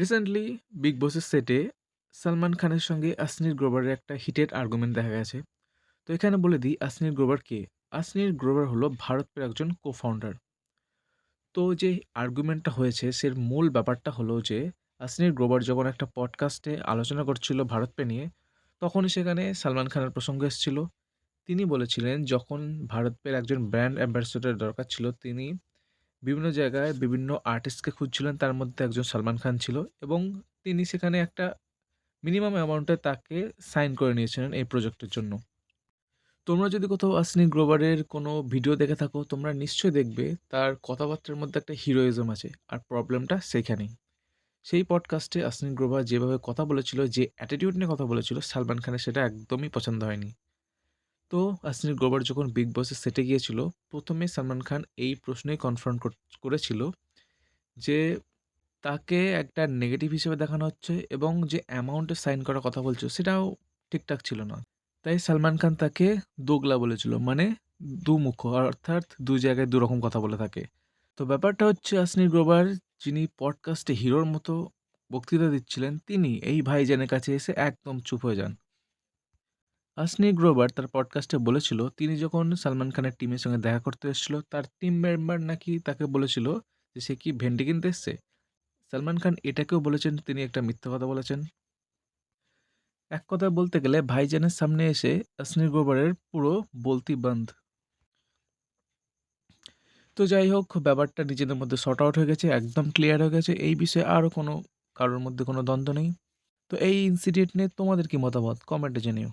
Recently big বসের সেটে সালমান খানের সঙ্গে আসনির গ্রোভারের একটা হিটেড আর্গুমেন্ট দেখা গেছে। তো এখানে বলে দিই আসনির গ্রোভার কে। আসনির গ্রোভার হলো ভারতের একজন কো-ফাউন্ডার। তো যে আর্গুমেন্টটা হয়েছে মূল ব্যাপারটা হলো যে আসনির গ্রোভার যখন একটা পডকাস্টে আলোচনা করছিল ভারত পে নিয়ে, তখনই সেখানে সালমান খানের প্রসঙ্গ এসেছিল। তিনি বলেছিলেন যখন ভারত পের একজন ব্র্যান্ড অ্যাম্বাসেডর দরকার ছিল, তিনি বিভিন্ন জায়গায় বিভিন্ন আর্টিস্টকে খুঁজছিলেন, তার মধ্যে একজন সালমান খান ছিল এবং তিনি সেখানে একটা মিনিমাম অ্যামাউন্টে তাকে সাইন করে নিয়েছিলেন এই প্রজেক্টের জন্য। তোমরা যদি কোথাও আসনি গ্রোভারের কোনো ভিডিও দেখে থাকো, তোমরা নিশ্চয়ই দেখবে তার কথাবার্তার মধ্যে একটা হিরোইজম আছে। আর প্রবলেমটা সেইখানেই। সেই পডকাস্টে আসনি গ্রোভার যেভাবে কথা বলেছিল, যে অ্যাটিটিউড নিয়ে কথা বলেছিল, সালমান খানের সেটা একদমই পছন্দ হয়নি। তো আসনি গ্রোভার যখন বিগ বসের সেটে গিয়েছিল, ১ম এ সালমান খান এই প্রশ্নেই কনফ্রন্ট করেছিল যে তাকে একটা নেগেটিভ হিসেবে দেখানো হচ্ছে এবং যে অ্যামাউন্টে সাইন করার কথা বলছিল সেটাও ঠিকঠাক ছিল না। তাই সালমান খান তাকে দোগলা বলেছিল। মানে দুমুখো, অর্থাৎ ২ জায়গায় ২ রকম কথা বলে থাকে। তো ব্যাপারটা হচ্ছে আসনি গ্রোভার, যিনি পডকাস্টে হিরোর মতো বক্তৃতা দিচ্ছিলেন, তিনি এই ভাইজানের কাছে এসে একদম চুপ হয়ে যান। আসনি গ্রোভার তার পডকাস্টে বলেছিল তিনি যখন সালমান খানের টিমের সঙ্গে দেখা করতে এসেছিল, তার টিম মেম্বার নাকি তাকে বলেছিল যে সে কি ভেন্ডি কিনতে এসছে। সালমান খান এটাকেও বলেছেন তিনি একটা মিথ্যা কথা বলেছেন। এক কথায় বলতে গেলে ভাইজানের সামনে এসে আসনি গ্রোভারের পুরো বলতি বন্ধ। তো যাই হোক, ব্যাপারটা নিজেদের মধ্যে সর্ট আউট হয়ে গেছে, একদম ক্লিয়ার হয়ে গেছে। এই বিষয়ে আরও কোনো কারোর মধ্যে কোনো দ্বন্দ্ব নেই। তো এই ইনসিডেন্ট নিয়ে তোমাদের কি মতামত? কমেন্টে জানিও।